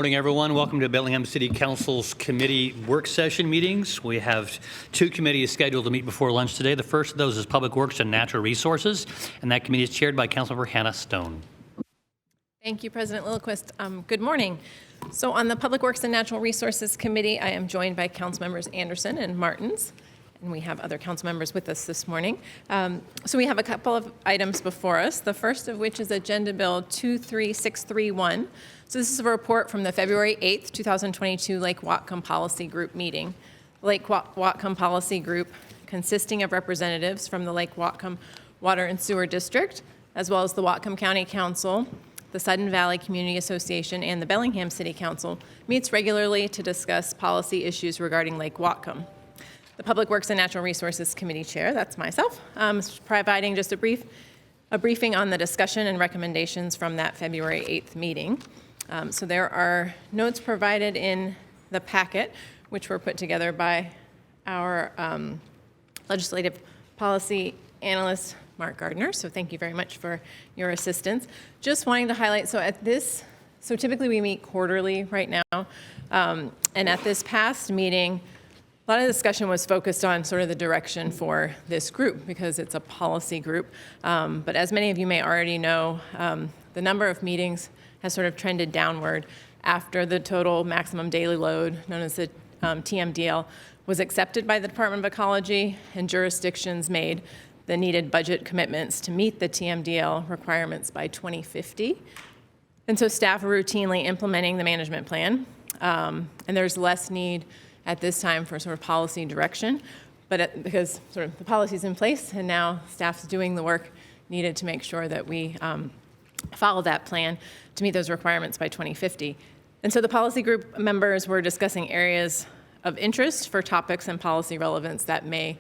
Morning, everyone. Welcome to Bellingham City Council's committee work session meetings. We have two committees scheduled to meet before lunch today. The first of those is Public Works and Natural Resources, and that committee is chaired by Councilmember Hannah Stone. Thank you, President Lillquist. Good morning. So on the Public Works and Natural Resources Committee, I am joined by Councilmembers Anderson and Martins, and we have other council members with us this morning. So we have a couple of items before us, the first of which is Agenda Bill 23631. So this is a report from the February 8th, 2022 Lake Whatcom Policy Group meeting. The Lake Whatcom Policy Group, consisting of representatives from the Lake Whatcom Water and Sewer District, as well as the Whatcom County Council, the Sudden Valley Community Association, and the Bellingham City Council, meets regularly to discuss policy issues regarding Lake Whatcom. The Public Works and Natural Resources Committee Chair, that's myself, is providing just a briefing on the discussion and recommendations from that February 8th meeting. So there are notes provided in the packet, which were put together by our legislative policy analyst, Mark Gardner. So thank you very much for your assistance. Just wanting to highlight, so typically we meet quarterly right now. And at this past meeting, a lot of discussion was focused on sort of the direction for this group because it's a policy group. But as many of you may already know, the number of meetings has sort of trended downward after the total maximum daily load, known as the TMDL, was accepted by the Department of Ecology, and jurisdictions made the needed budget commitments to meet the TMDL requirements by 2050. And so staff are routinely implementing the management plan, and there's less need at this time for sort of policy direction, but because sort of the policy's in place and now staff's doing the work needed to make sure that we follow that plan to meet those requirements by 2050. And so the policy group members were discussing areas of interest for topics and policy relevance that may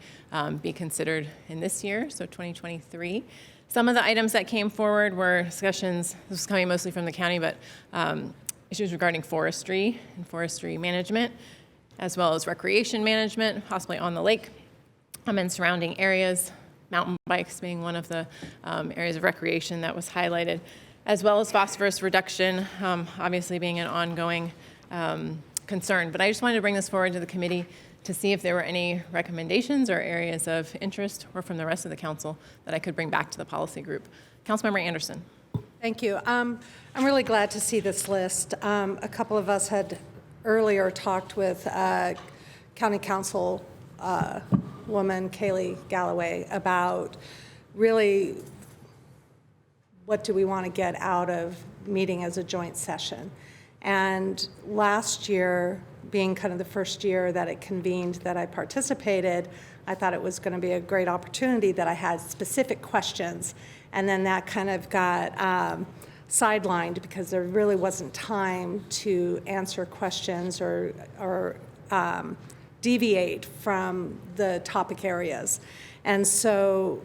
be considered in this year, so 2023. Some of the items that came forward were discussions, this was coming mostly from the county, but issues regarding forestry and forestry management, as well as recreation management, possibly on the lake and surrounding areas, mountain bikes being one of the areas of recreation that was highlighted, as well as phosphorus reduction, obviously being an ongoing concern. But I just wanted to bring this forward to the committee to see if there were any recommendations or areas of interest or from the rest of the council that I could bring back to the policy group. Councilmember Anderson. Thank you. I'm really glad to see this list. A couple of us had earlier talked with County Council woman Kaylee Galloway about really what do we want to get out of meeting as a joint session. And last year, being kind of the first year that it convened that I participated, I thought it was going to be a great opportunity that I had specific questions. And then that kind of got sidelined because there really wasn't time to answer questions or deviate from the topic areas. And so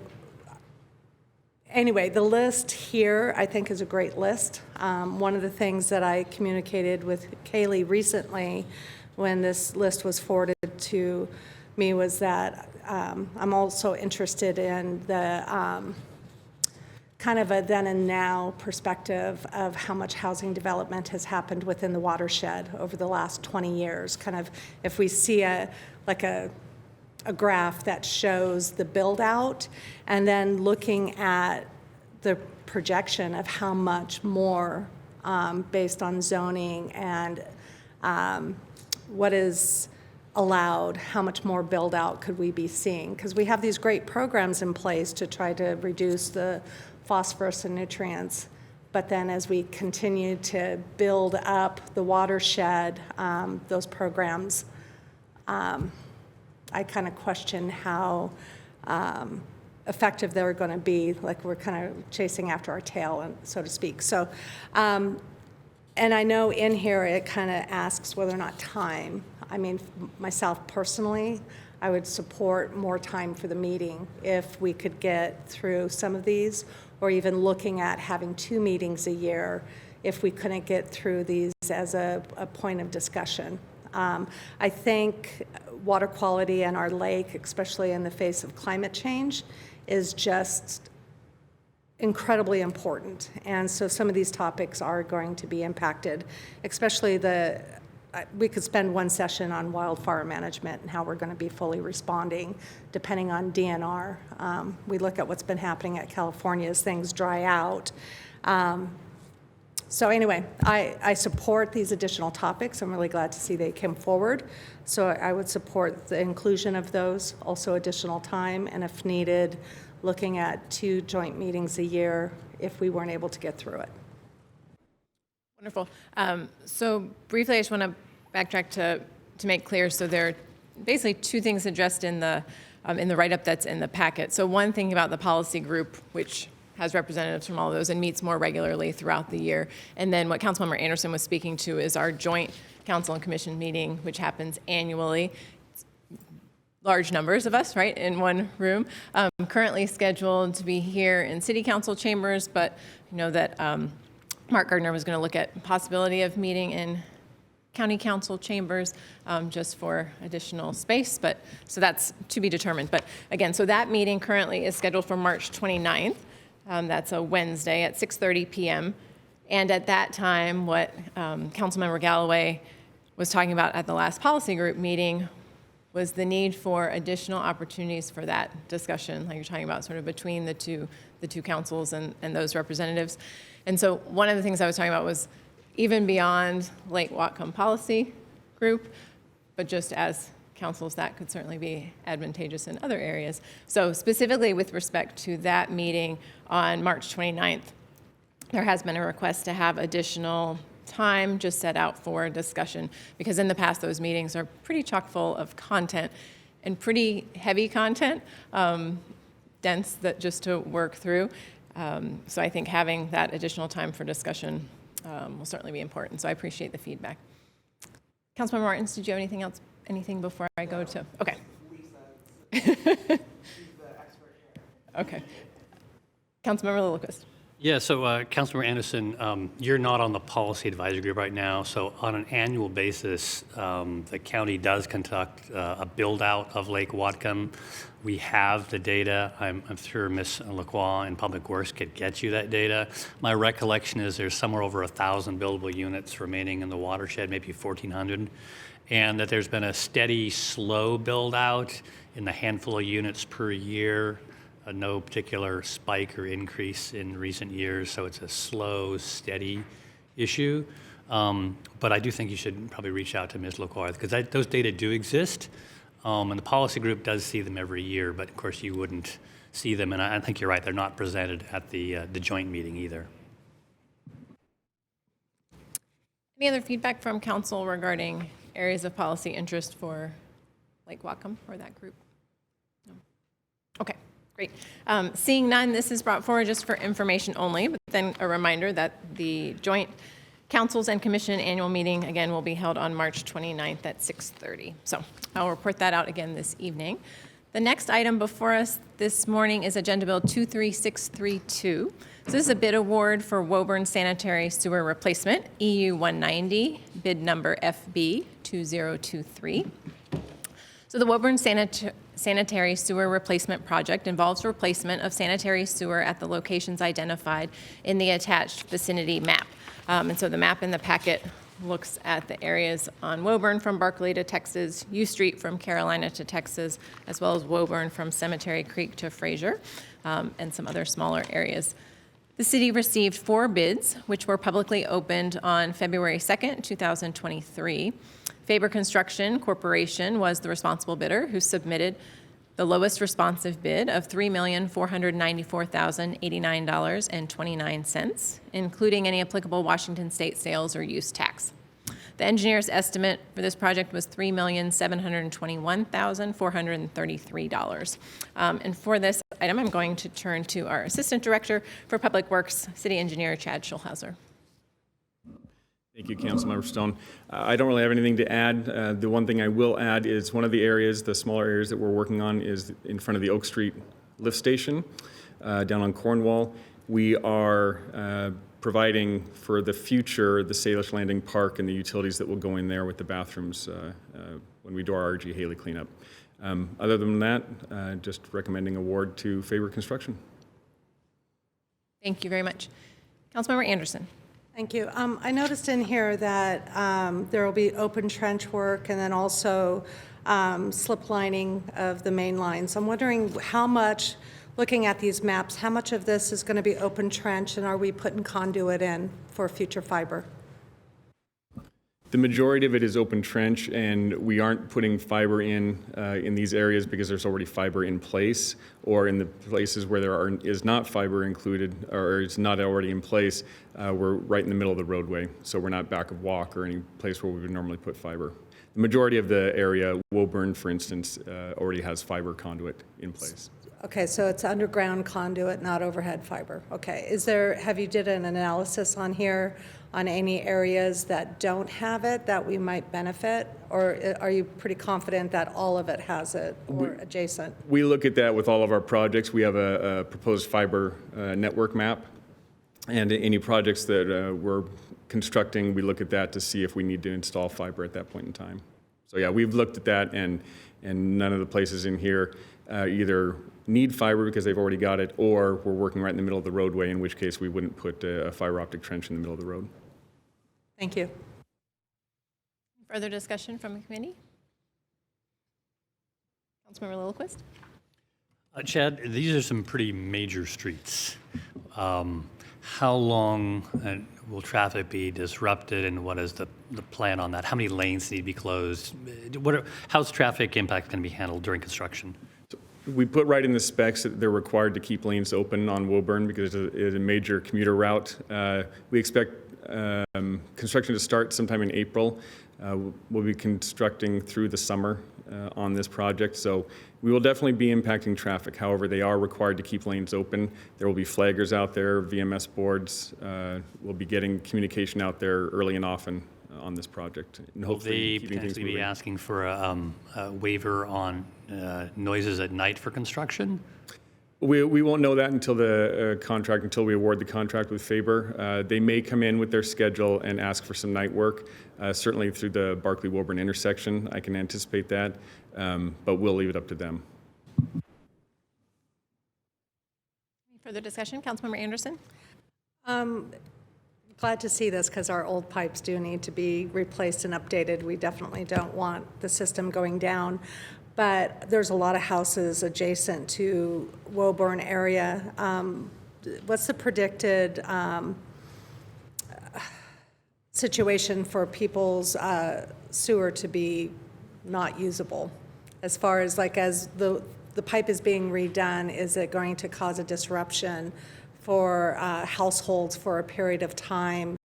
anyway, the list here I think is a great list. One of the things that I communicated with Kaylee recently when this list was forwarded to me was that I'm also interested in the kind of a then and now perspective of how much housing development has happened within the watershed over the last 20 years. Kind of if we see a graph that shows the build out and then looking at the projection of how much more based on zoning and what is allowed, how much more build out could we be seeing? Because we have these great programs in place to try to reduce the phosphorus and nutrients, but then as we continue to build up the watershed, those programs, I kind of question how effective they're going to be, like we're kind of chasing after our tail, and so to speak. So, and I know in here it kind of asks whether or not time. I mean, myself personally, I would support more time for the meeting if we could get through some of these, or even looking at having 2 meetings a year if we couldn't get through these as a point of discussion. I think water quality in our lake, especially in the face of climate change, is just incredibly important. And so some of these topics are going to be impacted, especially we could spend one session on wildfire management and how we're going to be fully responding depending on DNR. We look at what's been happening at California as things dry out. So anyway, I support these additional topics. I'm really glad to see they came forward. So I would support the inclusion of those, also additional time, and if needed, looking at 2 joint meetings a year if we weren't able to get through it. Wonderful. So briefly, I just want to backtrack to make clear. So there are basically 2 things addressed in the write-up that's in the packet. So one thing about the policy group, which has representatives from all of those and meets more regularly throughout the year. And then what Councilmember Anderson was speaking to is our joint council and commission meeting, which happens annually. It's large numbers of us, right, in one room. Currently scheduled to be here in city council chambers, but I know that Mark Gardner was going to look at possibility of meeting in county council chambers just for additional space, but so that's to be determined. But again, so that meeting currently is scheduled for March 29th. That's a Wednesday at 6:30 p.m. And at that time, what Councilmember Galloway was talking about at the last policy group meeting was the need for additional opportunities for that discussion, like you're talking about, sort of between the two councils and those representatives. And so one of the things I was talking about was even beyond Lake Whatcom policy group, but just as councils, that could certainly be advantageous in other areas. So specifically with respect to that meeting on March 29th, there has been a request to have additional time just set out for discussion, because in the past those meetings are pretty chock full of content and pretty heavy content, dense that just to work through. So I think having that additional time for discussion will certainly be important. So I appreciate the feedback. Councilmember Martins, did you have anything else? Anything before I go to? Okay. Okay. Councilmember Lillquist. Yeah, so Councilmember Anderson, you're not on the policy advisory group right now. So on an annual basis, the county does conduct a build out of Lake Whatcom. We have the data. I'm sure Ms. Lacroix in Public Works could get you that data. My recollection is there's somewhere over 1,000 buildable units remaining in the watershed, maybe 1,400. And that there's been a steady, slow build out in the handful of units per year, no particular spike or increase in recent years, so it's a slow, steady issue. But I do think you should probably reach out to Ms. Lacroix, because those data do exist, and the policy group does see them every year, but of course you wouldn't see them, and I think you're right, they're not presented at the joint meeting either. Any other feedback from council regarding areas of policy interest for Lake Whatcom or that group? No. Okay, great. Seeing none, this is brought forward just for information only, but then a reminder that the joint councils and commission annual meeting, again, will be held on March 29th at 6:30. So I'll report that out again this evening. The next item before us this morning is Agenda Bill 23632. So this is a bid award for Woburn Sanitary Sewer Replacement, EU 190, bid number FB 2023. So the Woburn Sanitary Sewer Replacement Project involves replacement of sanitary sewer at the locations identified in the attached vicinity map. And so the map in the packet looks at the areas on Woburn from Berkeley to Texas, U Street from Carolina to Texas, as well as Woburn from Cemetery Creek to Fraser, and some other smaller areas. The city received 4 bids, which were publicly opened on February 2nd, 2023. Faber Construction Corporation was the responsible bidder, who submitted the lowest responsive bid of $3,494,089.29, including any applicable Washington state sales or use tax. The engineer's estimate for this project was $3,721,433. And for this item, I'm going to turn to our Assistant Director for Public Works, City Engineer Chad Schulhauser. Thank you, Councilmember Stone. I don't really have anything to add. The one thing I will add is one of the areas, the smaller areas that we're working on, is in front of the Oak Street lift station down on Cornwall. We are providing for the future the Salish Landing Park and the utilities that will go in there with the bathrooms when we do our R.G. Haley cleanup. Other than that, just recommending award to Faber Construction. Thank you very much. Councilmember Anderson. Thank you. I noticed in here that there will be open trench work and then also slip lining of the main lines. I'm wondering how much, looking at these maps, how much of this is going to be open trench, and are we putting conduit in for future fiber? The majority of it is open trench, and we aren't putting fiber in these areas because there's already fiber in place, or in the places where is not fiber included or is not already in place, we're right in the middle of the roadway, so we're not back of walk or any place where we would normally put fiber. The majority of the area, Woburn, for instance, already has fiber conduit in place. Okay, so it's underground conduit, not overhead fiber. Okay, have you did an analysis on here on any areas that don't have it that we might benefit? Or are you pretty confident that all of it has it or adjacent? We look at that with all of our projects. We have a proposed fiber network map, and any projects that we're constructing, we look at that to see if we need to install fiber at that point in time. So yeah, we've looked at that, and none of the places in here either need fiber because they've already got it, or we're working right in the middle of the roadway, in which case we wouldn't put a fiber optic trench in the middle of the road. Thank you. Further discussion from the committee? Councilmember Lillquist. Chad, these are some pretty major streets. How long will traffic be disrupted, and what is the plan on that? How many lanes need to be closed? How's traffic impact going to be handled during construction? We put right in the specs that they're required to keep lanes open on Woburn because it is a major commuter route. We expect construction to start sometime in April. We'll be constructing through the summer on this project, so we will definitely be impacting traffic. However, they are required to keep lanes open. There will be flaggers out there, VMS boards. We'll be getting communication out there early and often on this project, and hopefully Will they potentially be asking for a waiver on noises at night for construction? We won't know that until until we award the contract with Faber. They may come in with their schedule and ask for some night work, certainly through the Barclay-Woburn intersection. I can anticipate that, but we'll leave it up to them. Any further discussion? Councilmember Anderson. Glad to see this because our old pipes do need to be replaced and updated. We definitely don't want the system going down. But there's a lot of houses adjacent to Woburn area. What's the predicted situation for people's sewer to be not usable? As far as as the pipe is being redone, is it going to cause a disruption for households for a period of time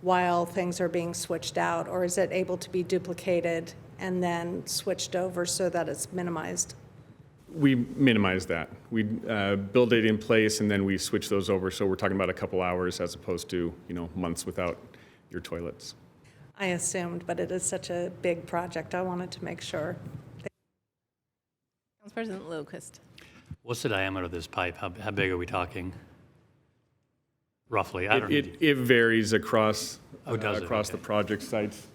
while things are being switched out, or is it able to be duplicated and then switched over so that it's minimized? We minimize that. We build it in place and then we switch those over. So we're talking about a couple hours as opposed to months without your toilets. I assumed, but it is such a big project. I wanted to make sure. Council President Lillquist. What's the diameter of this pipe? How big are we talking? Roughly, I don't know. It varies across does it? across Okay. the project sites.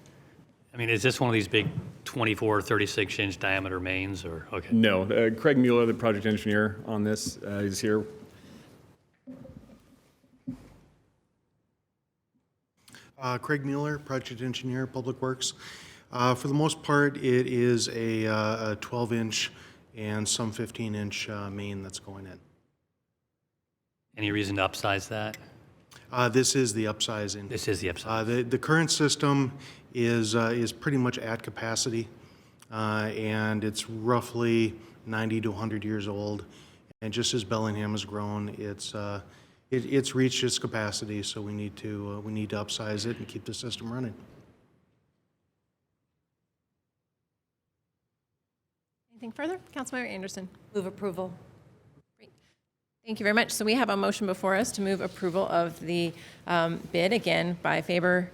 I mean, is this one of these big 24, 36-inch diameter mains, or, okay? No, Craig Mueller, the project engineer on this, is here. Craig Mueller, project engineer, Public Works. For the most part, it is a 12-inch and some 15-inch main that's going in. Any reason to upsize that? This is the upsizing. This is the upsize. The current system is pretty much at capacity, and it's roughly 90 to 100 years old. And just as Bellingham has grown, it's reached its capacity, so we need to upsize it and keep the system running. Anything further? Councilmember Anderson. Move approval. Thank you very much. So we have a motion before us to move approval of the bid, again, by Faber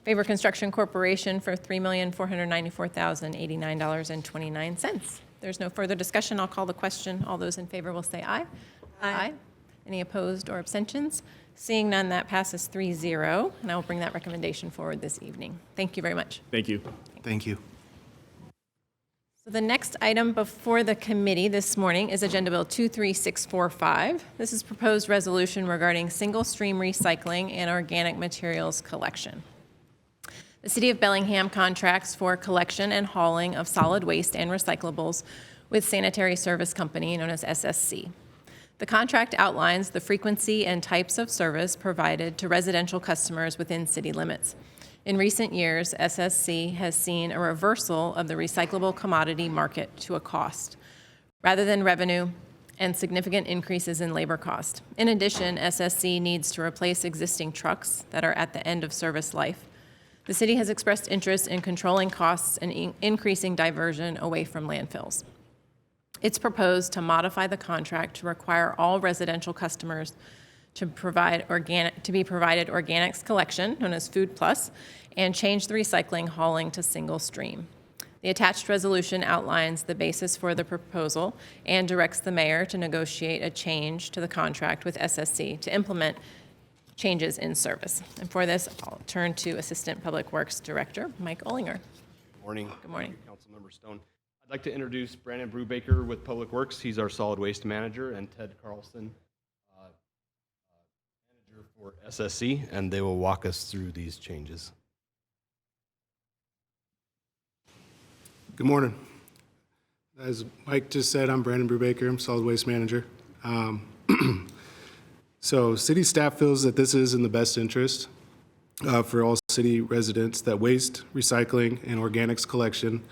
Construction Corporation for $3,494,089.29. There's no further discussion. I'll call the question. All those in favor will say aye. Aye. Any opposed or abstentions? Seeing none, that passes 3-0, and I will bring that recommendation forward this evening. Thank you very much. Thank you. Thank you. So The next item before the committee this morning is Agenda Bill 23645. This is proposed resolution regarding single-stream recycling and organic materials collection. The City of Bellingham contracts for collection and hauling of solid waste and recyclables with Sanitary Service Company, known as SSC. The contract outlines the frequency and types of service provided to residential customers within city limits. In recent years, SSC has seen a reversal of the recyclable commodity market to a cost, rather than revenue, and significant increases in labor cost. In addition, SSC needs to replace existing trucks that are at the end of service life. The city has expressed interest in controlling costs and increasing diversion away from landfills. It's proposed to modify the contract to require all residential customers to be provided organics collection, known as Food Plus, and change the recycling hauling to single stream. The attached resolution outlines the basis for the proposal and directs the mayor to negotiate a change to the contract with SSC to implement changes in service. And for this, I'll turn to Assistant Public Works Director Mike Ollinger. Good morning. Good morning. Thank you, Councilmember Stone. I'd like to introduce Brandon Brubaker with Public Works. He's our solid waste manager, and Ted Carlson, manager for SSC, and they will walk us through these changes. Good morning. As Mike just said, I'm Brandon Brubaker. I'm solid waste manager. So city staff feels that this is in the best interest for all city residents, that waste, recycling, and organics collection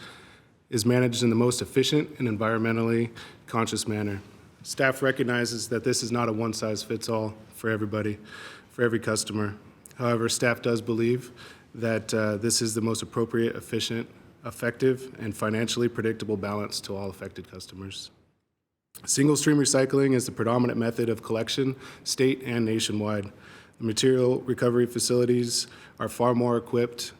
is managed in the most efficient and environmentally conscious manner. Staff recognizes that this is not a one-size-fits-all for everybody, for every customer. However, staff does believe that this is the most appropriate, efficient, effective, and financially predictable balance to all affected customers. Single-stream recycling is the predominant method of collection, state and nationwide. The material recovery facilities are far more equipped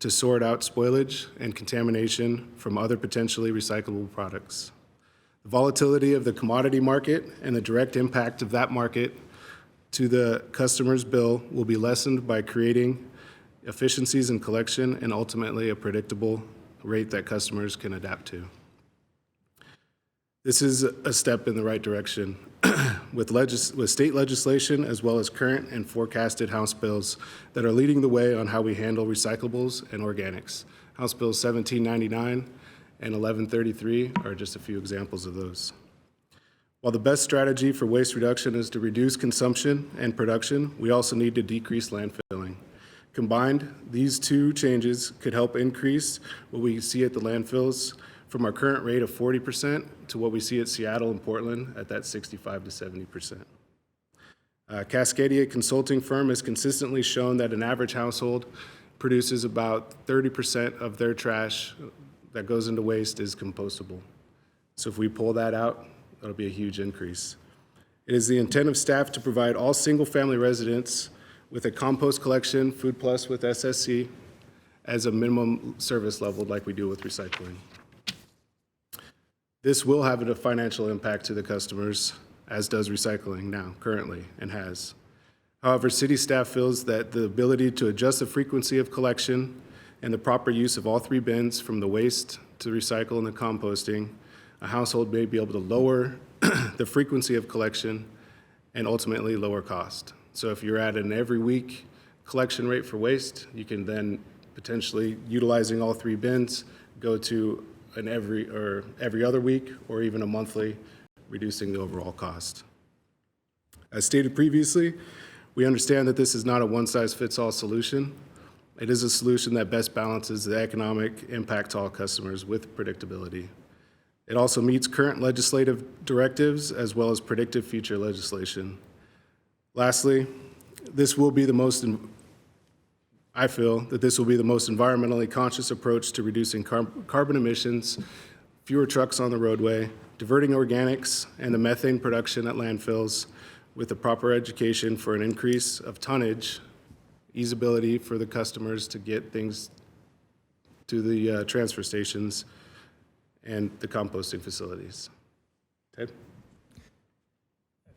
to sort out spoilage and contamination from other potentially recyclable products. The volatility of the commodity market and the direct impact of that market to the customer's bill will be lessened by creating efficiencies in collection and ultimately a predictable rate that customers can adapt to. This is a step in the right direction. With state legislation as well as current and forecasted House bills that are leading the way on how we handle recyclables and organics. House Bills 1799 and 1133 are just a few examples of those. While the best strategy for waste reduction is to reduce consumption and production, we also need to decrease landfilling. Combined, these two changes could help increase what we see at the landfills from our current rate of 40% to what we see at Seattle and Portland at that 65 to 70%. Cascadia Consulting Firm has consistently shown that an average household produces about 30% of their trash that goes into waste is compostable. So if we pull that out, that'll be a huge increase. It is the intent of staff to provide all single-family residents with a compost collection, Food Plus with SSC, as a minimum service level like we do with recycling. This will have a financial impact to the customers, as does recycling now, currently, and has. However, city staff feels that the ability to adjust the frequency of collection and the proper use of all three bins, from the waste to recycle and the composting, a household may be able to lower the frequency of collection and ultimately lower cost. So if you're at an every week collection rate for waste, you can then potentially, utilizing all three bins, go to an every other week or even a monthly, reducing the overall cost. As stated previously, we understand that this is not a one-size-fits-all solution. It is a solution that best balances the economic impact to all customers with predictability. It also meets current legislative directives as well as predictive future legislation. Lastly, I feel that this will be the most environmentally conscious approach to reducing carbon emissions, fewer trucks on the roadway, diverting organics and the methane production at landfills with the proper education for an increase of tonnage, easeability for the customers to get things to the transfer stations and the composting facilities. Ted?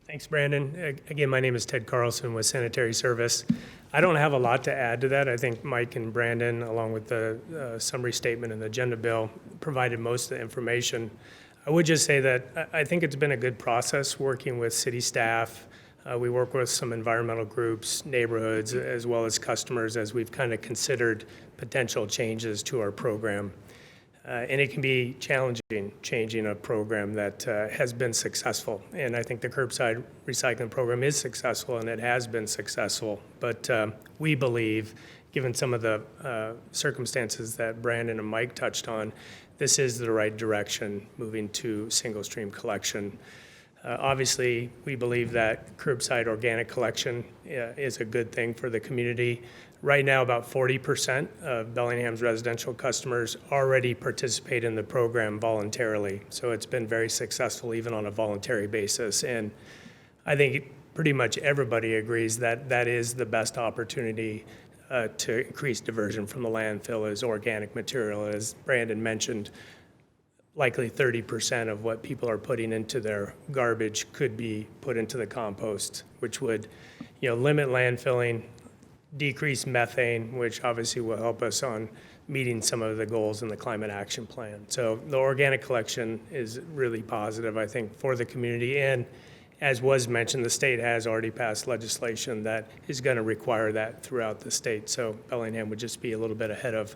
Thanks, Brandon. Again, my name is Ted Carlson with Sanitary Service. I don't have a lot to add to that. I think Mike and Brandon, along with the summary statement and the agenda bill, provided most of the information. I would just say that I think it's been a good process working with city staff. We work with some environmental groups, neighborhoods, as well as customers as we've kind of considered potential changes to our program. And it can be challenging changing a program that has been successful. And I think the curbside recycling program is successful and it has been successful. But we believe, given some of the circumstances that Brandon and Mike touched on, this is the right direction moving to single stream collection. Obviously, we believe that curbside organic collection is a good thing for the community. Right now, about 40% of Bellingham's residential customers already participate in the program voluntarily. So it's been very successful even on a voluntary basis. And I think pretty much everybody agrees that that is the best opportunity to increase diversion from the landfill is organic material. As Brandon mentioned, likely 30% of what people are putting into their garbage could be put into the compost, which would, limit landfilling, decrease methane, which obviously will help us on meeting some of the goals in the climate action plan. So the organic collection is really positive, I think, for the community. And as was mentioned, the state has already passed legislation that is going to require that throughout the state. So Bellingham would just be a little bit ahead of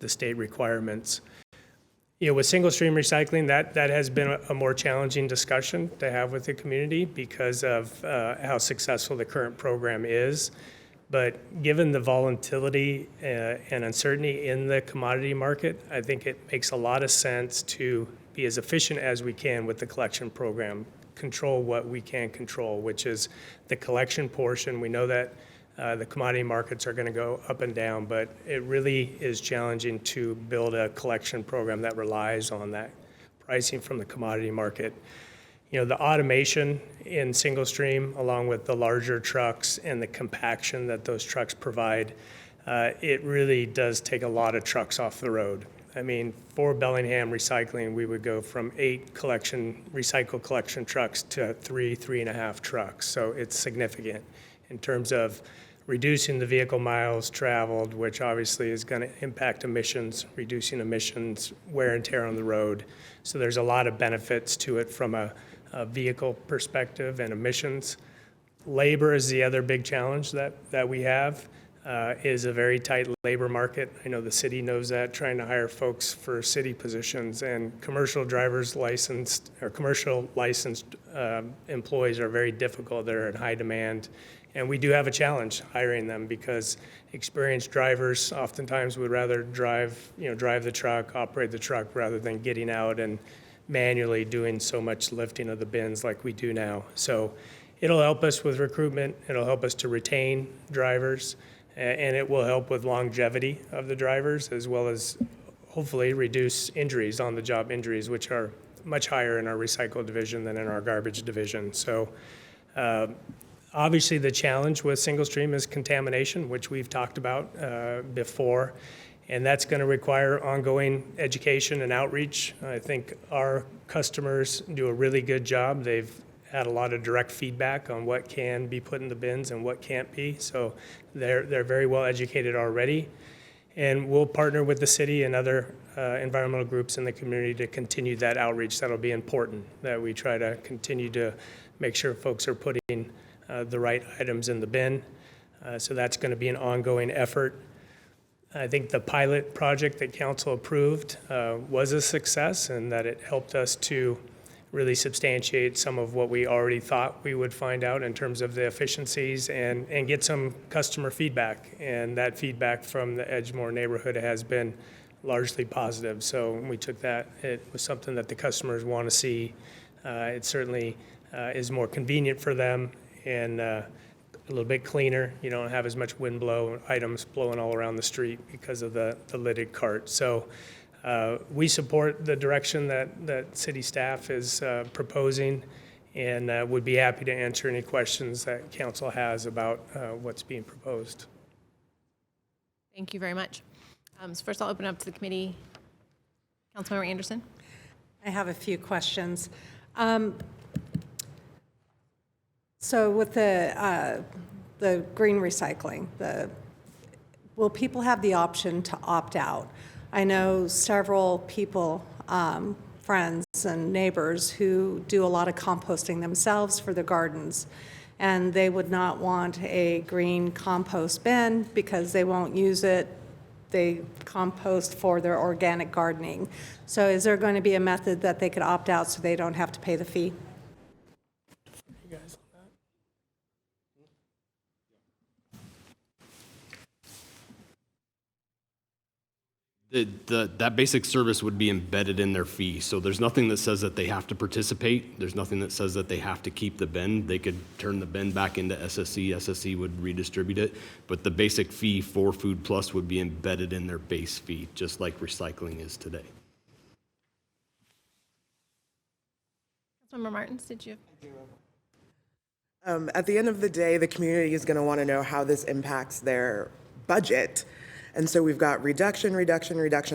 the state requirements. With single stream recycling, that has been a more challenging discussion to have with the community because of how successful the current program is. But given the volatility and uncertainty in the commodity market, I think it makes a lot of sense to be as efficient as we can with the collection program, control what we can control, which is the collection portion. We know that the commodity markets are going to go up and down, but it really is challenging to build a collection program that relies on that pricing from the commodity market. The automation in single stream, along with the larger trucks and the compaction that those trucks provide, it really does take a lot of trucks off the road. I mean, for Bellingham Recycling, we would go from 8 recycle collection trucks to 3.5 trucks. So it's significant in terms of reducing the vehicle miles traveled, which obviously is going to impact emissions, reducing emissions, wear and tear on the road. So there's a lot of benefits to it from a vehicle perspective and emissions. Labor is the other big challenge that we have, is a very tight labor market. I know the city knows that, trying to hire folks for city positions, and commercial licensed employees are very difficult. They're in high demand. And we do have a challenge hiring them because experienced drivers oftentimes would rather drive the truck, operate the truck, rather than getting out and manually doing so much lifting of the bins like we do now. So it'll help us with recruitment. It'll help us to retain drivers, and it will help with longevity of the drivers, as well as hopefully reduce injuries, on-the-job injuries, which are much higher in our recycle division than in our garbage division. So obviously the challenge with single stream is contamination, which we've talked about before. And that's going to require ongoing education and outreach. I think our customers do a really good job. They've had a lot of direct feedback on what can be put in the bins and what can't be. So they're very well educated already. And we'll partner with the city and other environmental groups in the community to continue that outreach. That'll be important, that we try to continue to make sure folks are putting the right items in the bin. So that's going to be an ongoing effort. I think the pilot project that council approved was a success, and that it helped us to really substantiate some of what we already thought we would find out in terms of the efficiencies and get some customer feedback. And that feedback from the Edgemore neighborhood has been largely positive. So we took that. It was something that the customers want to see. It certainly is more convenient for them and a little bit cleaner. You don't have as much wind blow, items blowing all around the street because of the lidded cart. So we support the direction that city staff is proposing, and would be happy to answer any questions that council has about what's being proposed. Thank you very much. So first I'll open up to the committee. Councilmember Anderson. I have a few questions. So with the green recycling, will people have the option to opt out? I know several people, friends and neighbors who do a lot of composting themselves for their gardens, and they would not want a green compost bin because they won't use it. They compost for their organic gardening. So is there going to be a method that they could opt out so they don't have to pay the fee? You guys on that? That basic service would be embedded in their fee. So there's nothing that says that they have to participate. There's nothing that says that they have to keep the bin. They could turn the bin back into SSC. SSC would redistribute it. But the basic fee for Food Plus would be embedded in their base fee, just like recycling is today. Councilmember Martins, did you? At the end of the day, the community is going to want to know how this impacts their budget. And so we've got reduction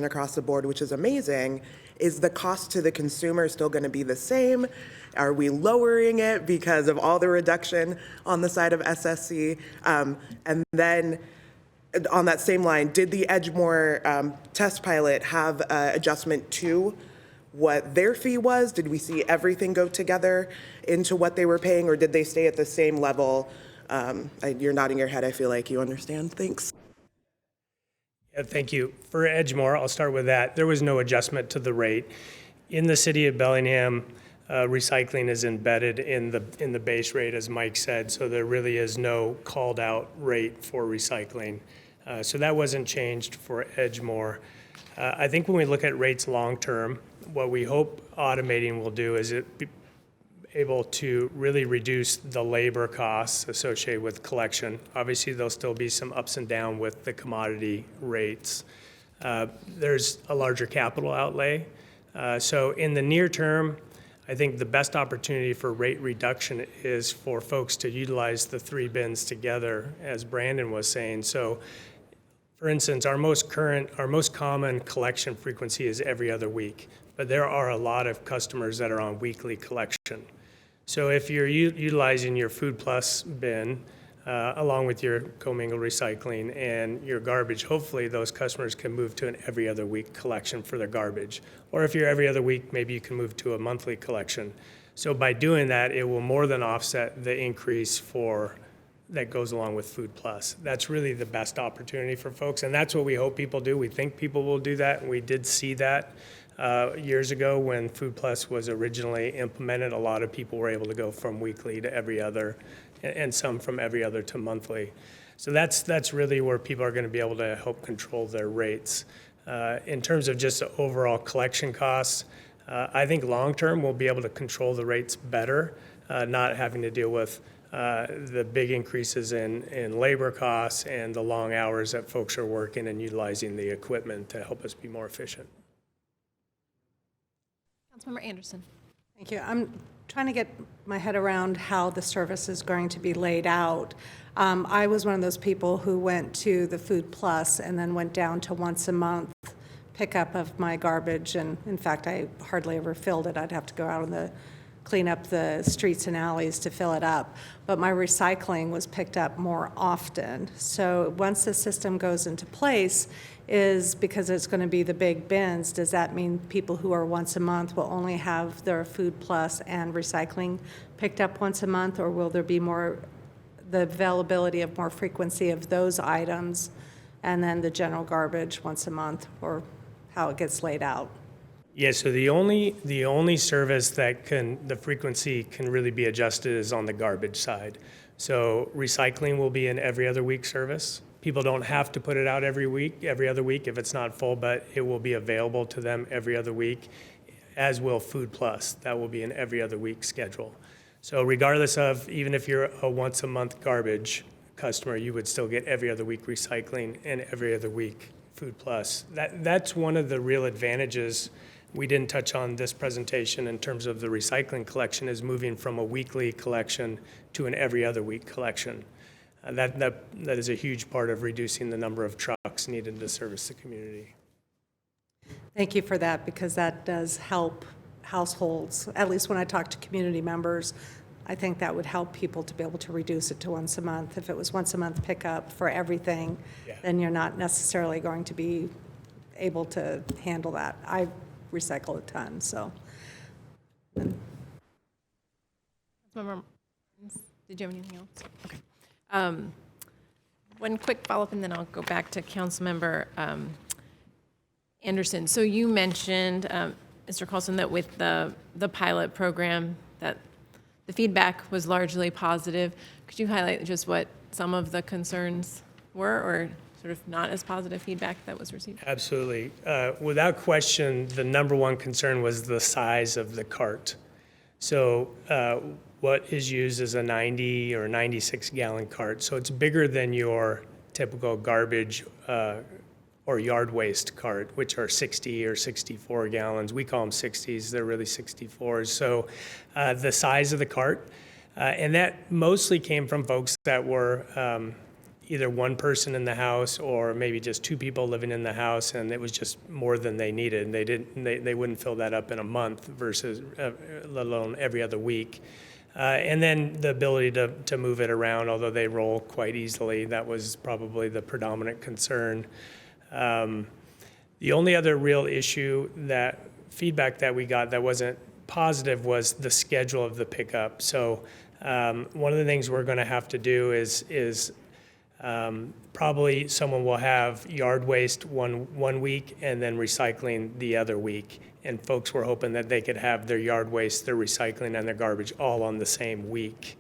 across the board, which is amazing. Is the cost to the consumer still going to be the same? Are we lowering it because of all the reduction on the side of SSC? And then on that same line, did the Edgemoor test pilot have adjustment to what their fee was? Did we see everything go together into what they were paying, or did they stay at the same level? You're nodding your head. I feel like you understand. Thanks. Yeah, thank you. For Edgemoor, I'll start with that. There was no adjustment to the rate. In the city of Bellingham, recycling is embedded in the base rate, as Mike said, so there really is no called out rate for recycling. So that wasn't changed for Edgemoor. I think when we look at rates long term, what we hope automating will do is it be able to really reduce the labor costs associated with collection. Obviously, there'll still be some ups and downs with the commodity rates. There's a larger capital outlay. So in the near term, I think the best opportunity for rate reduction is for folks to utilize the 3 bins together, as Brandon was saying. So for instance, our most common collection frequency is every other week, but there are a lot of customers that are on weekly collection. So if you're utilizing your Food Plus bin, along with your commingled recycling and your garbage, hopefully those customers can move to an every other week collection for their garbage. Or if you're every other week, maybe you can move to a monthly collection. So by doing that, it will more than offset the increase that goes along with Food Plus. That's really the best opportunity for folks, and that's what we hope people do. We think people will do that, and we did see that years ago when Food Plus was originally implemented. A lot of people were able to go from weekly to every other, and some from every other to monthly. So that's really where people are going to be able to help control their rates. In terms of just the overall collection costs, I think long-term we'll be able to control the rates better, not having to deal with the big increases in labor costs and the long hours that folks are working and utilizing the equipment to help us be more efficient. Councilmember Anderson. Thank you. I'm trying to get my head around how the service is going to be laid out. I was one of those people who went to the Food Plus and then went down to once a month pickup of my garbage. And in fact, I hardly ever filled it. I'd have to go out and clean up the streets and alleys to fill it up. But my recycling was picked up more often. So once the system goes into place, is because it's going to be the big bins, does that mean people who are once a month will only have their Food Plus and recycling picked up once a month, or will there be more, the availability of more frequency of those items and then the general garbage once a month, or how it gets laid out? Yeah, so the only service that the frequency can really be adjusted is on the garbage side. So recycling will be an every other week service. People don't have to put it out every other week if it's not full, but it will be available to them every other week, as will Food Plus. That will be an every other week schedule. So regardless of, even if you're a once a month garbage customer, you would still get every other week recycling and every other week Food Plus. That's one of the real advantages we didn't touch on this presentation in terms of the recycling collection, is moving from a weekly collection to an every other week collection. That is a huge part of reducing the number of trucks needed to service the community. Thank you for that, because that does help households. At least when I talk to community members, I think that would help people to be able to reduce it to once a month. If it was once a month pickup for everything, then you're not necessarily going to be able to handle that. I recycle a ton, so. Councilmember Martins, did you have anything else? Okay. One quick follow-up, and then I'll go back to Councilmember Anderson. So you mentioned, Mr. Carlson, that with the pilot program, that the feedback was largely positive. Could you highlight just what some of the concerns were, or sort of not as positive feedback that was received? Absolutely. Without question, the number one concern was the size of the cart. So what is used is a 90 or 96 gallon cart. So it's bigger than your typical garbage or yard waste cart, which are 60 or 64 gallons. We call them 60s, they're really 64s. So the size of the cart, and that mostly came from folks that were either one person in the house or maybe just two people living in the house, and it was just more than they needed. They wouldn't fill that up in a month versus, let alone every other week. And then the ability to move it around, although they roll quite easily, that was probably the predominant concern. The only other real issue, that feedback that we got that wasn't positive, was the schedule of the pickup. So one of the things we're going to have to do is probably someone will have yard waste one week and then recycling the other week. And folks were hoping that they could have their yard waste, their recycling, and their garbage all on the same week.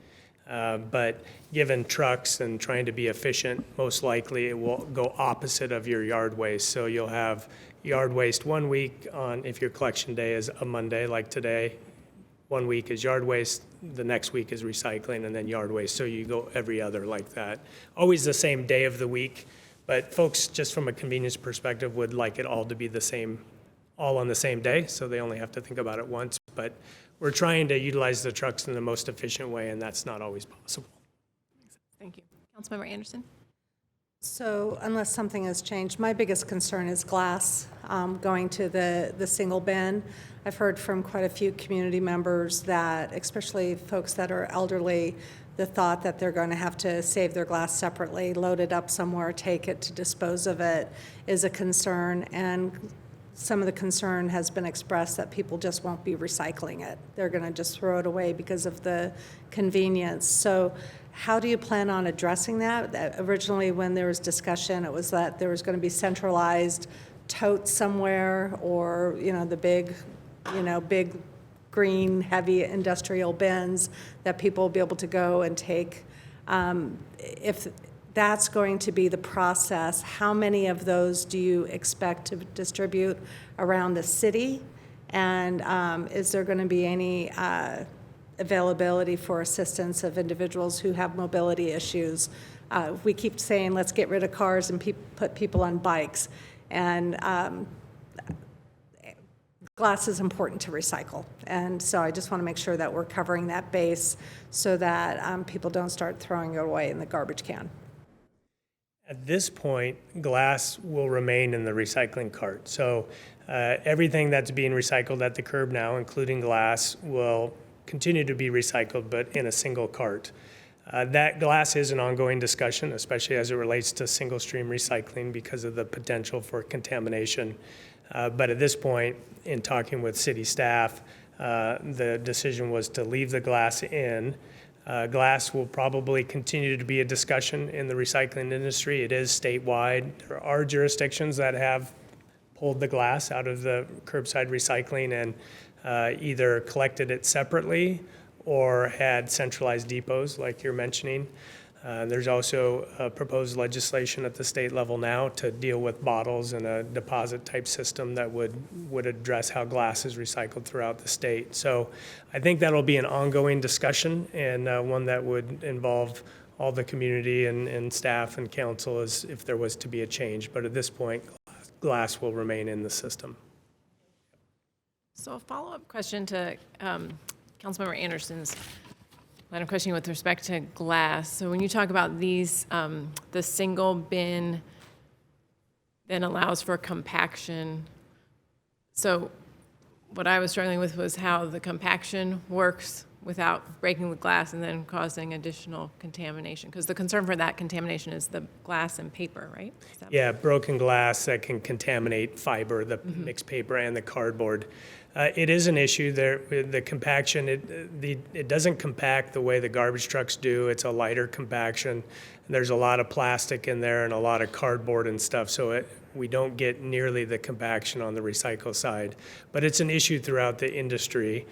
But given trucks and trying to be efficient, most likely it will go opposite of your yard waste. So you'll have yard waste 1 week on, if your collection day is a Monday like today, 1 week is yard waste, the next week is recycling, and then yard waste. So you go every other like that. Always the same day of the week, but folks, just from a convenience perspective, would like it all to be the same, all on the same day, so they only have to think about it once. But we're trying to utilize the trucks in the most efficient way, and that's not always possible. Thank you. Councilmember Anderson? So unless something has changed, my biggest concern is glass going to the single bin. I've heard from quite a few community members that, especially folks that are elderly, the thought that they're going to have to save their glass separately, load it up somewhere, take it to dispose of it, is a concern. And some of the concern has been expressed that people just won't be recycling it. They're going to just throw it away because of the convenience. So how do you plan on addressing that? Originally, when there was discussion, it was that there was going to be centralized totes somewhere, or, the big green, heavy industrial bins that people will be able to go and take. If that's going to be the process, how many of those do you expect to distribute around the city? And is there going to be any availability for assistance of individuals who have mobility issues? We keep saying, let's get rid of cars and put people on bikes. And glass is important to recycle. And so I just want to make sure that we're covering that base so that people don't start throwing it away in the garbage can. At this point, glass will remain in the recycling cart. So everything that's being recycled at the curb now, including glass, will continue to be recycled, but in a single cart. That glass is an ongoing discussion, especially as it relates to single stream recycling because of the potential for contamination. But at this point, in talking with city staff, the decision was to leave the glass in. Glass will probably continue to be a discussion in the recycling industry. It is statewide. There are jurisdictions that have pulled the glass out of the curbside recycling and either collected it separately or had centralized depots like you're mentioning. There's also proposed legislation at the state level now to deal with bottles and a deposit type system that would address how glass is recycled throughout the state. So I think that'll be an ongoing discussion, and one that would involve all the community and staff and council as if there was to be a change. But at this point, glass will remain in the system. So a follow-up question to Councilmember Anderson's line of questioning with respect to glass. So when you talk about these, the single bin then allows for compaction. So what I was struggling with was how the compaction works without breaking the glass and then causing additional contamination? Because the concern for that contamination is the glass and paper, right? Is that- Yeah, broken glass that can contaminate fiber, the mixed paper and the cardboard. It is an issue there, with the compaction. It doesn't compact the way the garbage trucks do. It's a lighter compaction. There's a lot of plastic in there and a lot of cardboard and stuff, so we don't get nearly the compaction on the recycle side. But it's an issue throughout the industry.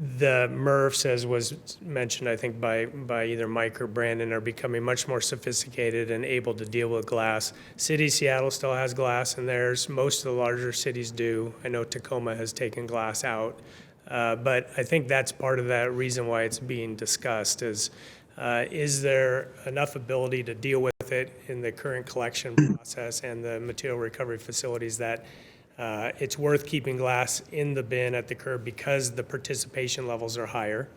The MRFs, as was mentioned, I think by either Mike or Brandon, are becoming much more sophisticated and able to deal with glass. City of Seattle still has glass in theirs. Most of the larger cities do. I know Tacoma has taken glass out. But I think that's part of that reason why it's being discussed is there enough ability to deal with it in the current collection process and the material recovery facilities that it's worth keeping glass in the bin at the curb because the participation levels are higher.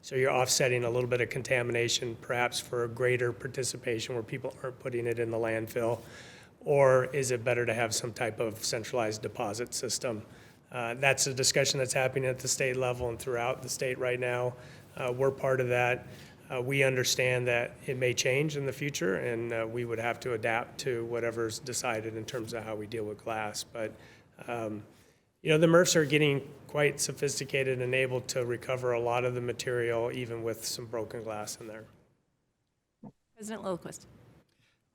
So you're offsetting a little bit of contamination, perhaps for a greater participation where people aren't putting it in the landfill. Or is it better to have some type of centralized deposit system? That's a discussion that's happening at the state level and throughout the state right now. We're part of that. We understand that it may change in the future, and we would have to adapt to whatever's decided in terms of how we deal with glass. But, the MRFs are getting quite sophisticated and able to recover a lot of the material, even with some broken glass in there. President Lillquist.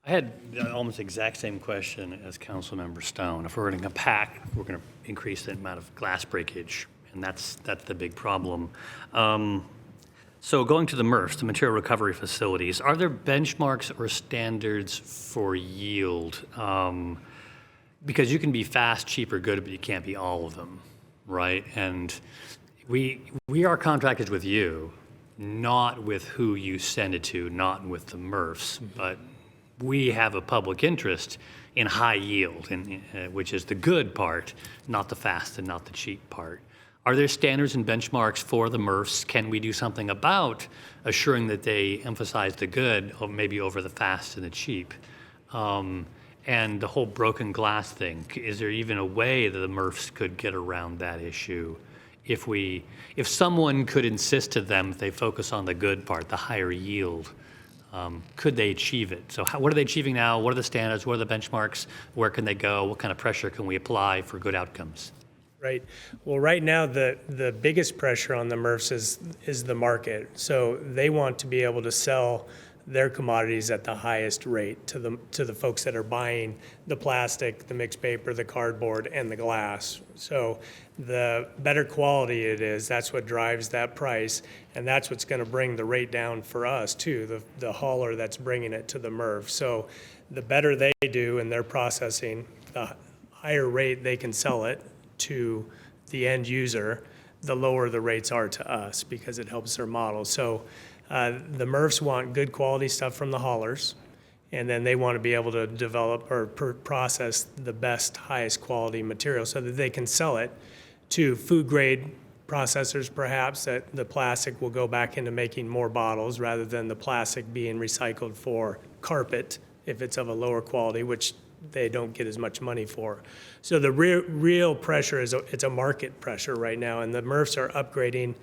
I had almost the exact same question as Councilmember Stone. If we're going to compact, we're going to increase the amount of glass breakage, and that's the big problem. So going to the MRFs, the material recovery facilities, are there benchmarks or standards for yield? Because you can be fast, cheap, or good, but you can't be all of them, right? And we are contracted with you, not with who you send it to, not with the MRFs, but we have a public interest in high yield, which is the good part, not the fast and not the cheap part. Are there standards and benchmarks for the MRFs? Can we do something about assuring that they emphasize the good, or maybe over the fast and the cheap? And the whole broken glass thing, is there even a way that the MRFs could get around that issue? If someone could insist to them that they focus on the good part, the higher yield, could they achieve it? So what are they achieving now? What are the standards? What are the benchmarks? Where can they go? What kind of pressure can we apply for good outcomes? Right. Well, right now, the biggest pressure on the MRFs is the market. So they want to be able to sell their commodities at the highest rate to the folks that are buying the plastic, the mixed paper, the cardboard, and the glass. So the better quality it is, that's what drives that price, and that's what's going to bring the rate down for us too, the hauler that's bringing it to the MRF. So the better they do in their processing, the higher rate they can sell it to the end user, the lower the rates are to us because it helps their model. So the MRFs want good quality stuff from the haulers, and then they want to be able to develop or process the best, highest quality material so that they can sell it to food grade processors, perhaps, that the plastic will go back into making more bottles rather than the plastic being recycled for carpet if it's of a lower quality, which they don't get as much money for. So the real pressure it's a market pressure right now, and the MRFs are upgrading.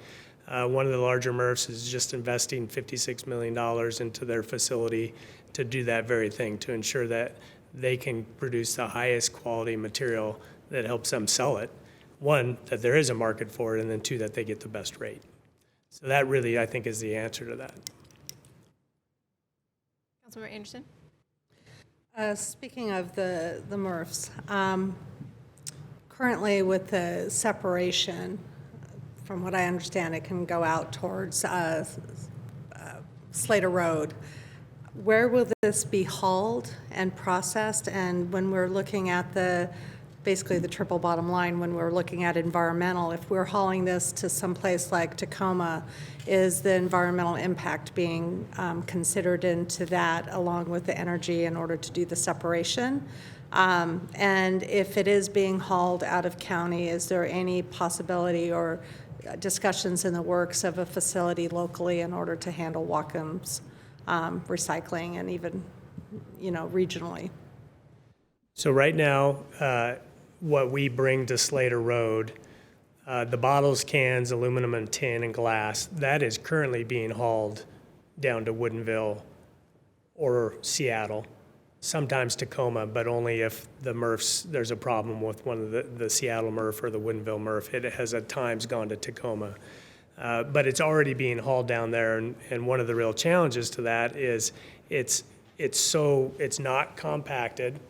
One of the larger MRFs is just investing $56 million into their facility to do that very thing, to ensure that they can produce the highest quality material that helps them sell it. One, that there is a market for it, and then two, that they get the best rate. So that really, I think, is the answer to that. Councilmember Anderson. Speaking of the MRFs, currently with the separation, from what I understand, it can go out towards Slater Road. Where will this be hauled and processed? And when we're looking at basically the triple bottom line, when we're looking at environmental, if we're hauling this to someplace like Tacoma, is the environmental impact being considered into that along with the energy in order to do the separation? And if it is being hauled out of county, is there any possibility or discussions in the works of a facility locally in order to handle Whatcom's recycling and even, regionally? So right now, what we bring to Slater Road The bottles, cans, aluminum and tin and glass, that is currently being hauled down to Woodinville or Seattle, sometimes Tacoma, but only if the MRFs, there's a problem with one of the Seattle MRF or the Woodinville MRF. It has at times gone to Tacoma. But it's already being hauled down there, and one of the real challenges to that is it's not compacted,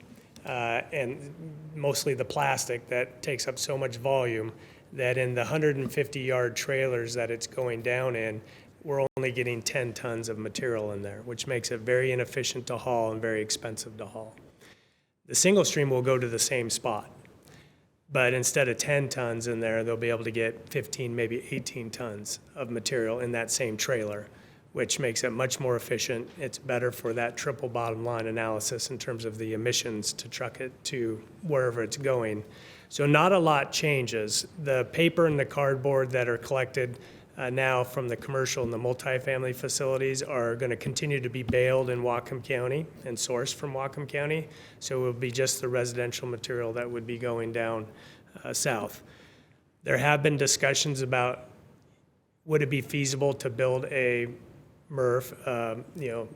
and mostly the plastic that takes up so much volume that in the 150-yard trailers that it's going down in, we're only getting 10 tons of material in there, which makes it very inefficient to haul and very expensive to haul. The single stream will go to the same spot, but instead of 10 tons in there, they'll be able to get 15, maybe 18 tons of material in that same trailer, which makes it much more efficient. It's better for that triple bottom line analysis in terms of the emissions to truck it to wherever it's going. So not a lot changes. The paper and the cardboard that are collected now from the commercial and the multifamily facilities are going to continue to be baled in Whatcom County and sourced from Whatcom County. So it will be just the residential material that would be going down south. There have been discussions about would it be feasible to build a MRF,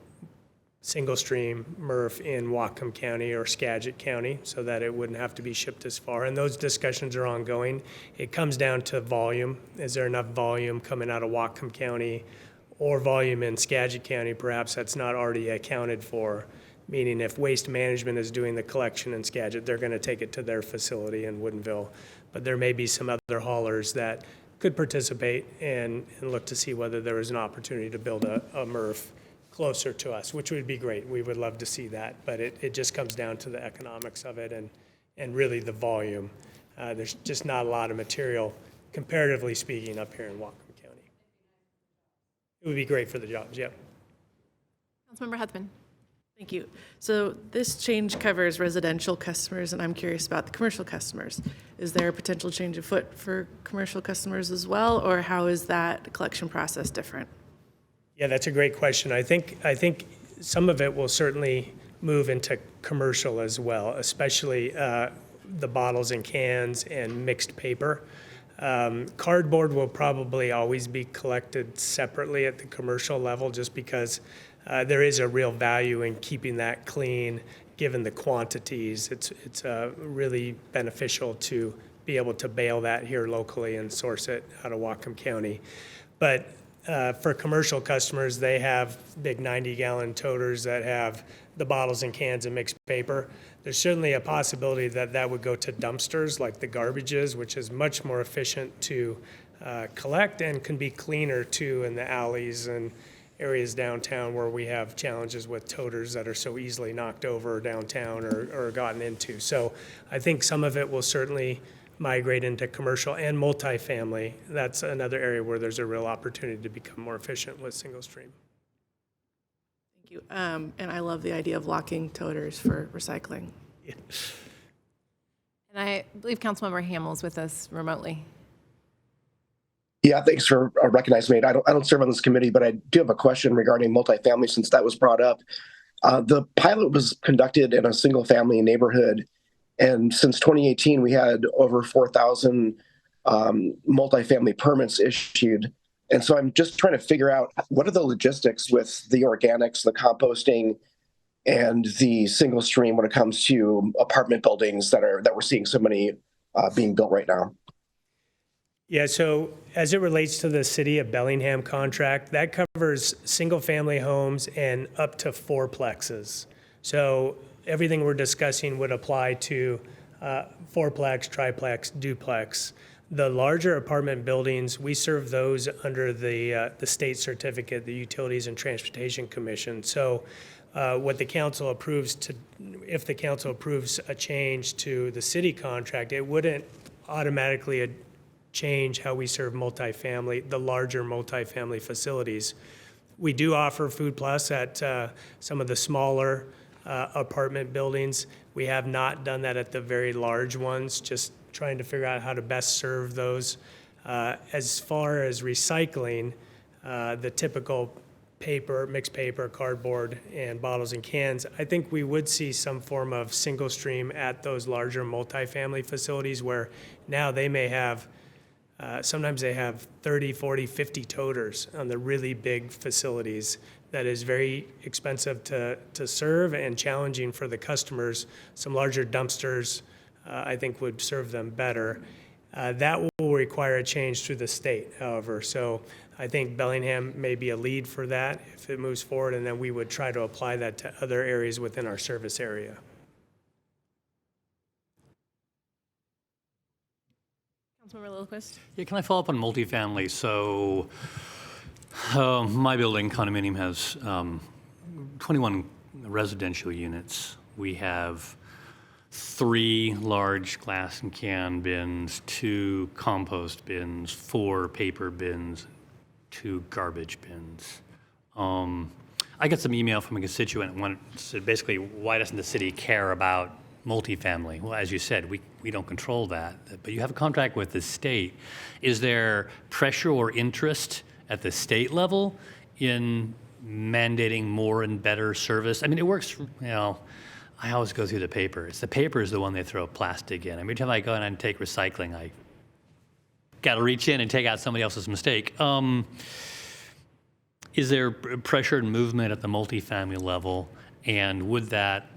single stream MRF in Whatcom County or Skagit County so that it wouldn't have to be shipped as far. And those discussions are ongoing. It comes down to volume. Is there enough volume coming out of Whatcom County or volume in Skagit County perhaps that's not already accounted for? Meaning if Waste Management is doing the collection in Skagit, they're going to take it to their facility in Woodinville. But there may be some other haulers that could participate and look to see whether there is an opportunity to build a MRF closer to us, which would be great. We would love to see that, but it just comes down to the economics of it and really the volume. There's just not a lot of material, comparatively speaking, up here in Whatcom County. It would be great for the jobs, yeah. Councilmember Huthman. Thank you. So this change covers residential customers, and I'm curious about the commercial customers. Is there a potential change of foot for commercial customers as well, or how is that collection process different? Yeah, that's a great question. I think some of it will certainly move into commercial as well, especially the bottles and cans and mixed paper. Cardboard will probably always be collected separately at the commercial level just because there is a real value in keeping that clean given the quantities. It's really beneficial to be able to bale that here locally and source it out of Whatcom County. But for commercial customers, they have big 90-gallon toters that have the bottles and cans and mixed paper. There's certainly a possibility that that would go to dumpsters like the garbages, which is much more efficient to collect and can be cleaner too in the alleys and areas downtown where we have challenges with toters that are so easily knocked over downtown or gotten into. So I think some of it will certainly migrate into commercial and multifamily. That's another area where there's a real opportunity to become more efficient with single stream. Thank you. And I love the idea of locking toters for recycling. Yeah. And I believe Councilmember Hamel is with us remotely. Yeah, thanks for recognizing me. I don't serve on this committee, but I do have a question regarding multifamily since that was brought up. The pilot was conducted in a single family neighborhood. And since 2018, we had over 4,000 multifamily permits issued. And so I'm just trying to figure out what are the logistics with the organics, the composting, and the single stream when it comes to apartment buildings that we're seeing so many being built right now. Yeah, so as it relates to the City of Bellingham contract, that covers single-family homes and up to fourplexes. So everything we're discussing would apply to fourplex, triplex, duplex. The larger apartment buildings, we serve those under the state certificate, the Utilities and Transportation Commission. So what the council approves if the council approves a change to the city contract, it wouldn't automatically change how we serve multifamily, the larger multifamily facilities. We do offer Food Plus at some of the smaller apartment buildings. We have not done that at the very large ones, just trying to figure out how to best serve those. As far as recycling, the typical paper, mixed paper, cardboard, and bottles and cans, I think we would see some form of single stream at those larger multifamily facilities where now they may have Sometimes they have 30, 40, 50 toters on the really big facilities. That is very expensive to serve and challenging for the customers. Some larger dumpsters, I think, would serve them better. That will require a change through the state, however. So I think Bellingham may be a lead for that if it moves forward, and then we would try to apply that to other areas within our service area. Councilmember Lillquist? Yeah, can I follow up on multifamily? So my building condominium has 21 residential units. We have 3 large glass and can bins, 2 compost bins, 4 paper bins, 2 garbage bins. I got some email from a constituent and said basically, why doesn't the city care about multifamily? Well, as you said, we don't control that, but you have a contract with the state. Is there pressure or interest at the state level in mandating more and better service? I mean, it works, I always go through the paper. The paper is the one they throw plastic in. Every time I go in and take recycling, I got to reach in and take out somebody else's mistake. Is there pressure and movement at the multifamily level, and would that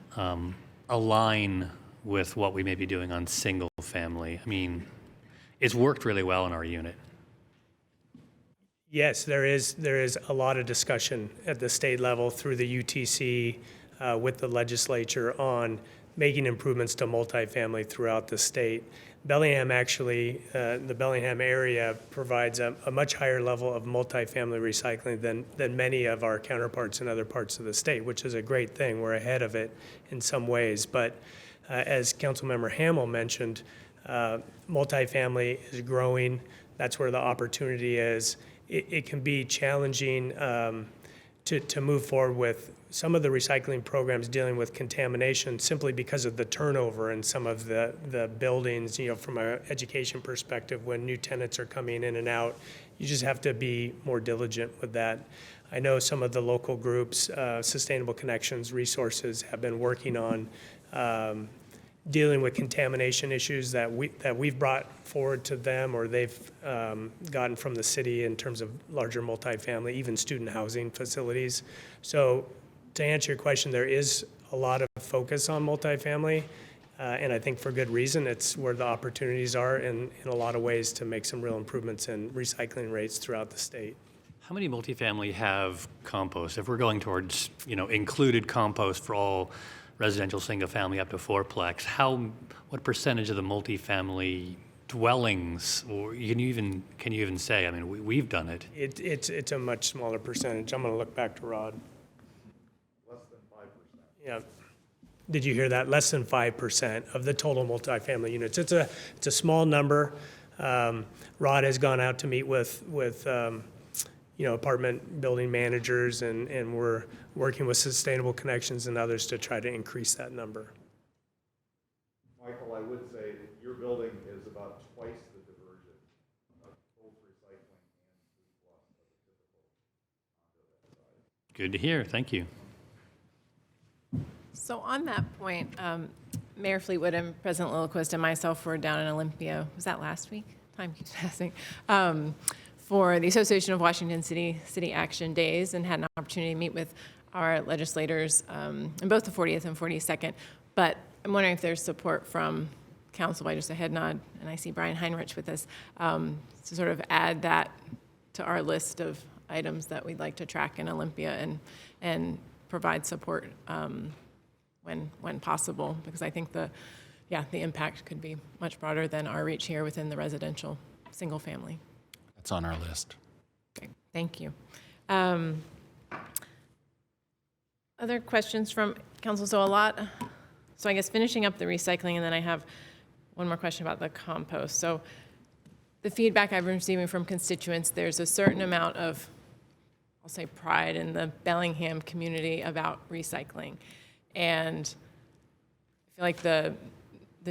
align with what we may be doing on single family? I mean, it's worked really well in our unit. Yes, there is a lot of discussion at the state level through the UTC with the legislature on making improvements to multifamily throughout the state. Bellingham actually, the Bellingham area provides a much higher level of multifamily recycling than many of our counterparts in other parts of the state, which is a great thing. We're ahead of it in some ways. But as Councilmember Hamel mentioned, multifamily is growing. That's where the opportunity is. It can be challenging to move forward with some of the recycling programs dealing with contamination simply because of the turnover in some of the buildings, from an education perspective, when new tenants are coming in and out. You just have to be more diligent with that. I know some of the local groups, Sustainable Connections Resources, have been working on dealing with contamination issues that we've brought forward to them, or they've gotten from the city in terms of larger multifamily, even student housing facilities. So to answer your question, there is a lot of focus on multifamily, and I think for good reason. It's where the opportunities are in a lot of ways to make some real improvements in recycling rates throughout the state. How many multifamily have compost? If we're going towards, included compost for all residential single-family up to 4-plex, what percentage of the multifamily dwellings, or can you even say? I mean, we've done it. It's a much smaller percentage. I'm going to look back to Rod. Less than 5%. Yeah. Did you hear that? Less than 5% of the total multifamily units. It's a small number. Rod has gone out to meet with apartment building managers, and we're working with Sustainable Connections and others to try to increase that number. Michael, I would say that your building is about twice the diversion of both recycling and food plus of a typical condo that size. Good to hear. Thank you. So on that point, Mayor Fleetwood and President Lillquist and myself were down in Olympia. Was that last week? Time keeps passing. For the Association of Washington City Action Days, and had an opportunity to meet with our legislators in both the 40th and 42nd. But I'm wondering if there's support from council by just a head nod, and I see Brian Heinrich with us, to sort of add that to our list of items that we'd like to track in Olympia and provide support when possible, because I think the impact could be much broader than our reach here within the residential single family. It's on our list. Okay, thank you. Other questions from council? So I guess finishing up the recycling, and then I have one more question about the compost. So the feedback I've been receiving from constituents, there's a certain amount of, I'll say, pride in the Bellingham community about recycling. And I feel like the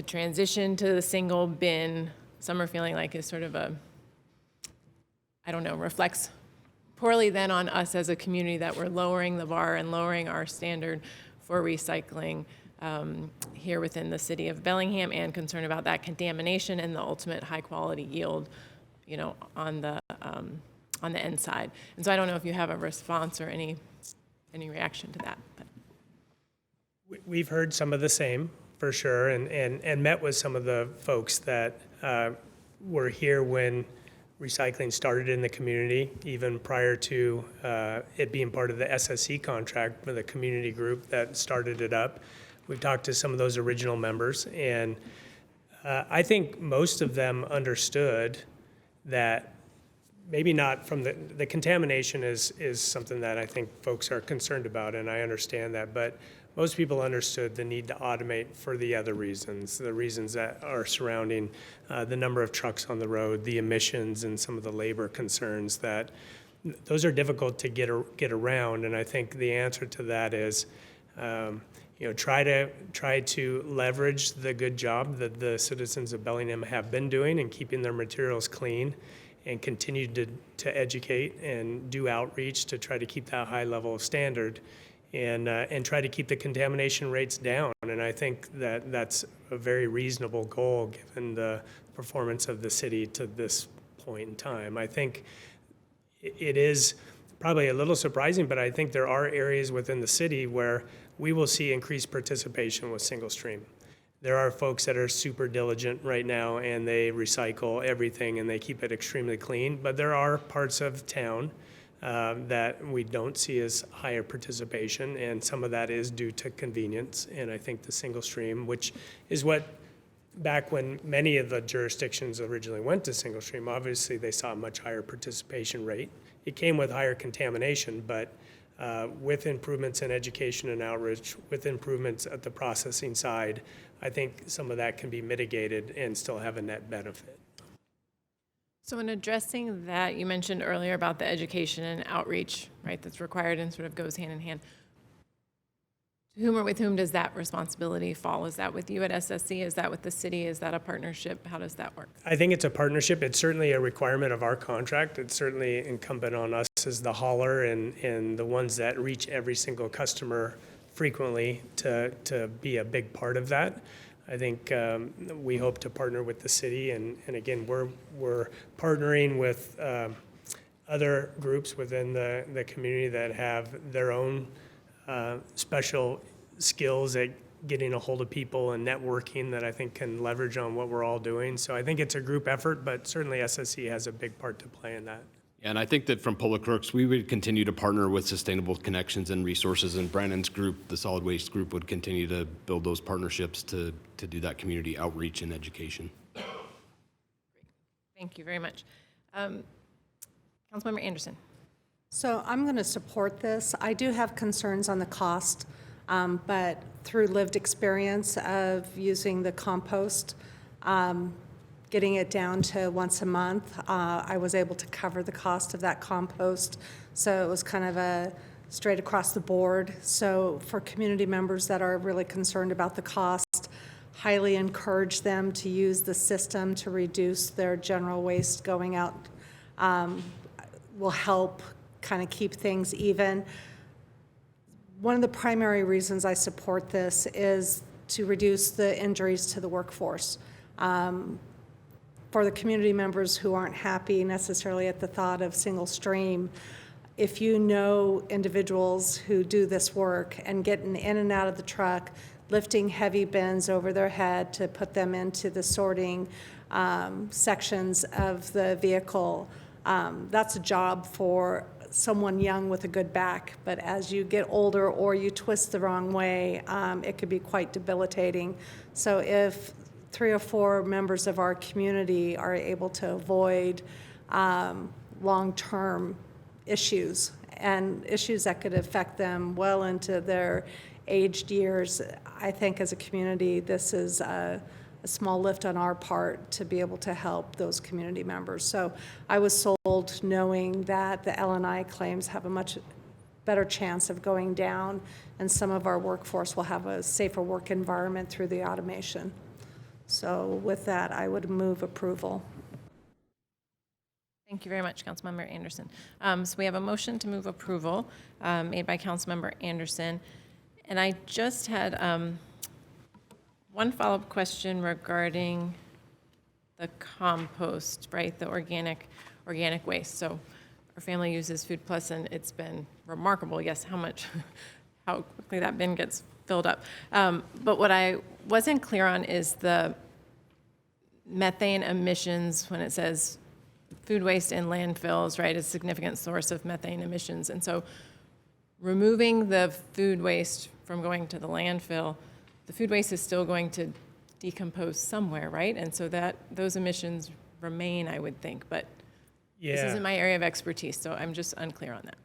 transition to the single bin, some are feeling like is sort of reflects poorly then on us as a community, that we're lowering the bar and lowering our standard for recycling here within the city of Bellingham, and concerned about that contamination and the ultimate high quality yield on the end side. And so I don't know if you have a response or any reaction to that. But. We've heard some of the same, for sure, and met with some of the folks that were here when recycling started in the community, even prior to it being part of the SSC contract with a community group that started it up. We've talked to some of those original members, and I think most of them understood that maybe not from the contamination is something that I think folks are concerned about, and I understand that, but most people understood the need to automate for the other reasons, the reasons that are surrounding the number of trucks on the road, the emissions, and some of the labor concerns that those are difficult to get around. And I think the answer to that is, try to leverage the good job that the citizens of Bellingham have been doing in keeping their materials clean, and continue to educate and do outreach to try to keep that high level of standard, and try to keep the contamination rates down. And I think that that's a very reasonable goal given the performance of the city to this point in time. I think it is probably a little surprising, but I think there are areas within the city where we will see increased participation with single stream. There are folks that are super diligent right now, and they recycle everything and they keep it extremely clean, but there are parts of town that we don't see as higher participation, and some of that is due to convenience. And I think the single stream, which is what, back when many of the jurisdictions originally went to single stream, obviously they saw a much higher participation rate. It came with higher contamination, but with improvements in education and outreach, with improvements at the processing side, I think some of that can be mitigated and still have a net benefit. So in addressing that, you mentioned earlier about the education and outreach, right, that's required and sort of goes hand in hand. To whom or with whom does that responsibility fall? Is that with you at SSC? Is that with the city? Is that a partnership? How does that work? I think it's a partnership. It's certainly a requirement of our contract. It's certainly incumbent on us as the hauler and the ones that reach every single customer frequently to be a big part of that. I think we hope to partner with the city, and again, we're partnering with other groups within the community that have their own special skills at getting a hold of people and networking that I think can leverage on what we're all doing. So I think it's a group effort, but certainly SSC has a big part to play in that. And I think that from Public Works, we would continue to partner with Sustainable Connections and Resources, and Brandon's group, the Solid Waste Group, would continue to build those partnerships to do that community outreach and education. Thank you very much. Councilmember Anderson. So I'm going to support this. I do have concerns on the cost, but through lived experience of using the compost, getting it down to once a month, I was able to cover the cost of that compost. So it was kind of a straight across the board. So for community members that are really concerned about the cost, highly encourage them to use the system to reduce their general waste going out. Will help kind of keep things even. One of the primary reasons I support this is to reduce the injuries to the workforce. For the community members who aren't happy necessarily at the thought of single stream, if you know individuals who do this work and getting in and out of the truck, lifting heavy bins over their head to put them into the sorting sections of the vehicle, that's a job for someone young with a good back. But as you get older or you twist the wrong way, it could be quite debilitating. So if 3 or 4 members of our community are able to avoid long-term issues and issues that could affect them well into their aged years, I think as a community, this is a small lift on our part to be able to help those community members. So I was sold knowing that the L&I claims have a much better chance of going down, and some of our workforce will have a safer work environment through the automation. So with that, I would move approval. Thank you very much, Councilmember Anderson. So we have a motion to move approval made by Councilmember Anderson. And I just had one follow-up question regarding the compost, right, the organic waste. So our family uses Food Plus, and it's been remarkable, yes, how quickly that bin gets filled up. But what I wasn't clear on is the methane emissions when it says food waste in landfills, right, is a significant source of methane emissions. And so removing the food waste from going to the landfill, the food waste is still going to decompose somewhere, right? And so that those emissions remain, I would think. But this isn't my area of expertise, so I'm just unclear on that.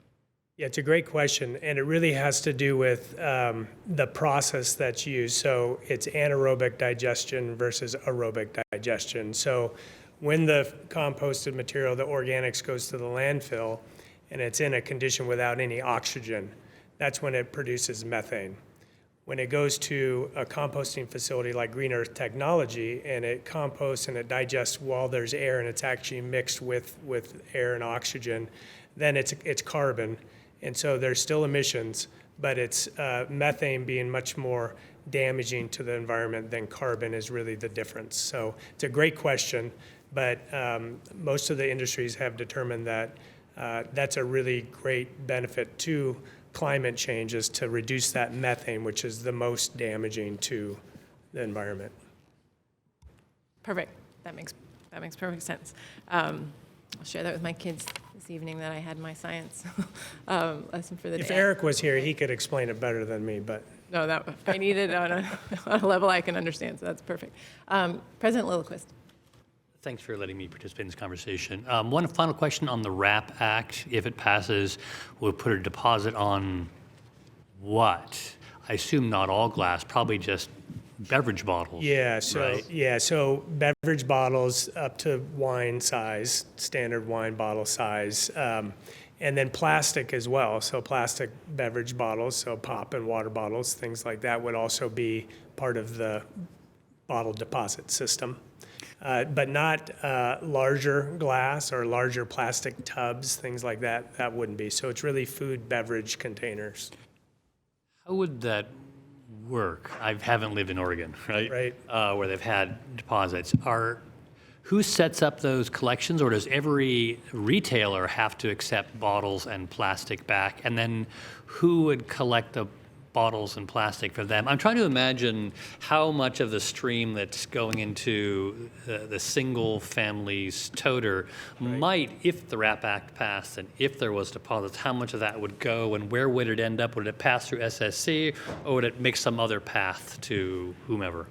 Yeah, it's a great question, and it really has to do with the process that's used. So it's anaerobic digestion versus aerobic digestion. So when the composted material, the organics, goes to the landfill, and it's in a condition without any oxygen, that's when it produces methane. When it goes to a composting facility like Green Earth Technology, and it composts and it digests while there's air and it's actually mixed with air and oxygen, then it's carbon. And so there's still emissions, but it's methane being much more damaging to the environment than carbon is really the difference. So it's a great question, but most of the industries have determined that that's a really great benefit to climate change, is to reduce that methane, which is the most damaging to the environment. Perfect. That makes perfect sense. I'll share that with my kids this evening that I had my science lesson for the day. If Eric was here, he could explain it better than me, but. No, that I need it on a level I can understand, so that's perfect. President Lilliquist. Thanks for letting me participate in this conversation. One final question on the WRAP Act. If it passes, we'll put a deposit on what? I assume not all glass, probably just beverage bottles. Yeah, right? So beverage bottles up to wine size, standard wine bottle size, and then plastic as well. So plastic beverage bottles, so pop and water bottles, things like that would also be part of the bottle deposit system. But not larger glass or larger plastic tubs, things like that. That wouldn't be. So it's really food, beverage containers. How would that work? I haven't lived in Oregon, right? Right. Where they've had deposits. Who sets up those collections, or does every retailer have to accept bottles and plastic back? And then who would collect the bottles and plastic for them? I'm trying to imagine how much of the stream that's going into the single family's toter might, if the WRAP Act passed and if there was deposits, how much of that would go and where would it end up? Would it pass through SSC or would it make some other path to whomever?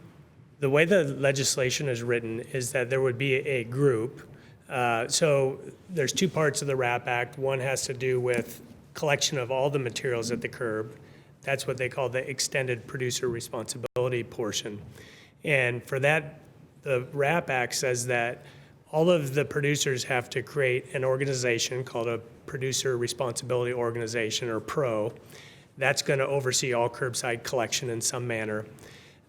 The way the legislation is written is that there would be a group. So there's two parts of the WRAP Act. One has to do with collection of all the materials at the curb. That's what they call the extended producer responsibility portion. And for that, the WRAP Act says that all of the producers have to create an organization called a Producer Responsibility Organization, or PRO. That's going to oversee all curbside collection in some manner.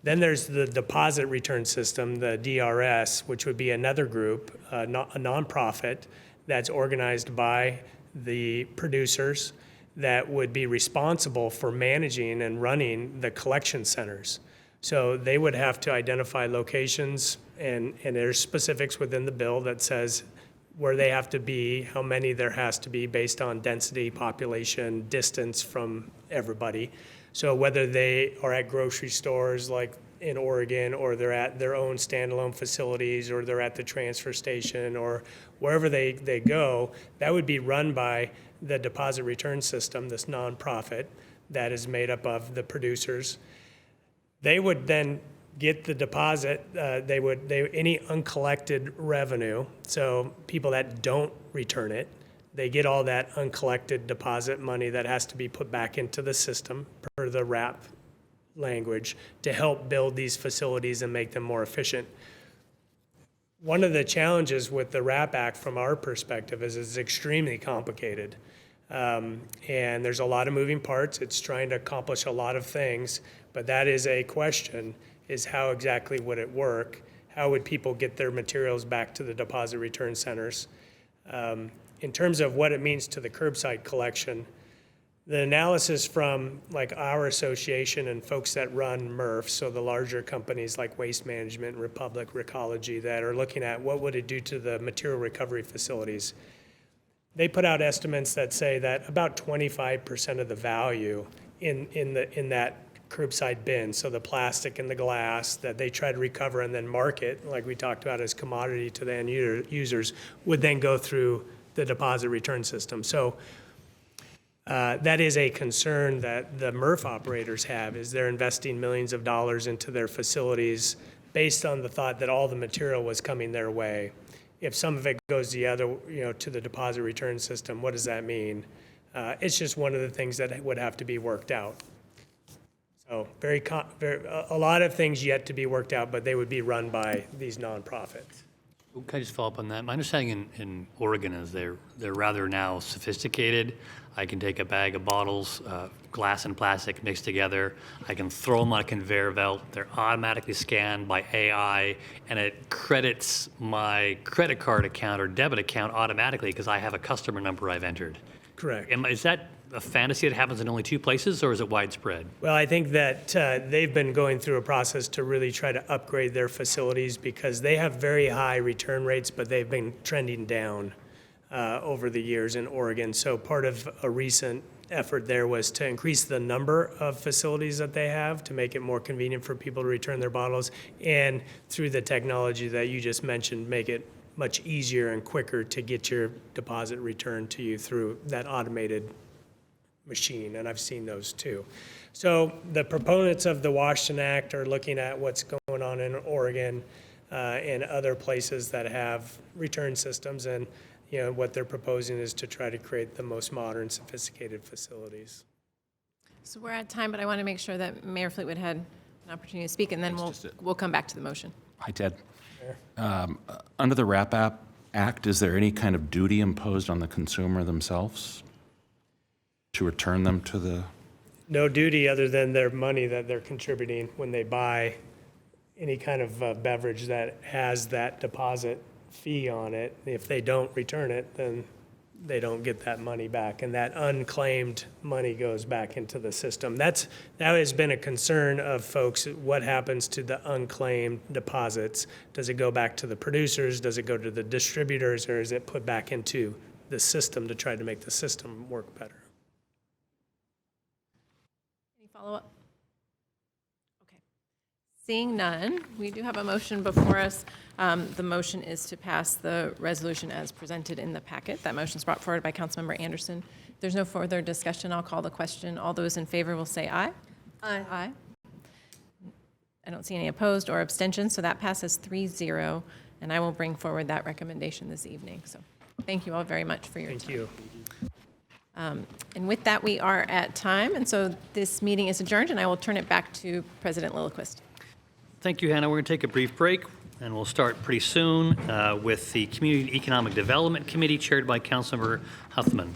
Then there's the deposit return system, the DRS, which would be another group, a nonprofit that's organized by the producers that would be responsible for managing and running the collection centers. So they would have to identify locations, and there's specifics within the bill that says where they have to be, how many there has to be based on density, population, distance from everybody. So whether they are at grocery stores like in Oregon, or they're at their own standalone facilities, or they're at the transfer station, or wherever they go, that would be run by the deposit return system, this nonprofit that is made up of the producers. They would then get the deposit, any uncollected revenue, so people that don't return it, they get all that uncollected deposit money that has to be put back into the system per the WRAP language to help build these facilities and make them more efficient. One of the challenges with the WRAP Act from our perspective is it's extremely complicated. And there's a lot of moving parts. It's trying to accomplish a lot of things, but that is a question, is how exactly would it work? How would people get their materials back to the deposit return centers? In terms of what it means to the curbside collection, The analysis from like our association and folks that run MRF, so the larger companies like Waste Management, Republic, Recology, that are looking at what would it do to the material recovery facilities. They put out estimates that say that about 25% of the value in that curbside bin, so the plastic and the glass that they try to recover and then market, like we talked about as commodity to the end users, would then go through the deposit return system. So that is a concern that the MRF operators have, is they're investing millions of dollars into their facilities based on the thought that all the material was coming their way. If some of it goes the other, to the deposit return system, what does that mean? It's just one of the things that would have to be worked out. So a lot of things yet to be worked out, but they would be run by these nonprofits. Can I just follow up on that? My understanding in Oregon is they're rather now sophisticated. I can take a bag of bottles, glass and plastic mixed together. I can throw them on a conveyor belt. They're automatically scanned by AI, and it credits my credit card account or debit account automatically because I have a customer number I've entered. Correct. Is that a fantasy that happens in only 2 places, or is it widespread? Well, I think that they've been going through a process to really try to upgrade their facilities because they have very high return rates, but they've been trending down over the years in Oregon. So part of a recent effort there was to increase the number of facilities that they have to make it more convenient for people to return their bottles, and through the technology that you just mentioned, make it much easier and quicker to get your deposit returned to you through that automated machine, and I've seen those too. So the proponents of the Washington Act are looking at what's going on in Oregon and other places that have return systems, and what they're proposing is to try to create the most modern, sophisticated facilities. So we're at time, but I want to make sure that Mayor Fleetwood had an opportunity to speak, and then we'll come back to the motion. Hi, Ted. Under the WRAP Act, is there any kind of duty imposed on the consumer themselves to return them to the? No duty other than their money that they're contributing when they buy any kind of beverage that has that deposit fee on it. If they don't return it, then they don't get that money back, and that unclaimed money goes back into the system. That has been a concern of folks. What happens to the unclaimed deposits? Does it go back to the producers? Does it go to the distributors, or is it put back into the system to try to make the system work better? Any follow-up? Okay. Seeing none, we do have a motion before us. The motion is to pass the resolution as presented in the packet. That motion is brought forward by Councilmember Anderson. If there's no further discussion, I'll call the question. All those in favor will say aye. Aye. Aye. I don't see any opposed or abstentions, so that passes 3-0, and I will bring forward that recommendation this evening. So thank you all very much for your time. Thank you. And with that, we are at time, and so this meeting is adjourned, and I will turn it back to President Lillquist. Thank you, Hannah. We're going to take a brief break, and we'll start pretty soon with the Community Economic Development Committee chaired by Councilmember Huffman.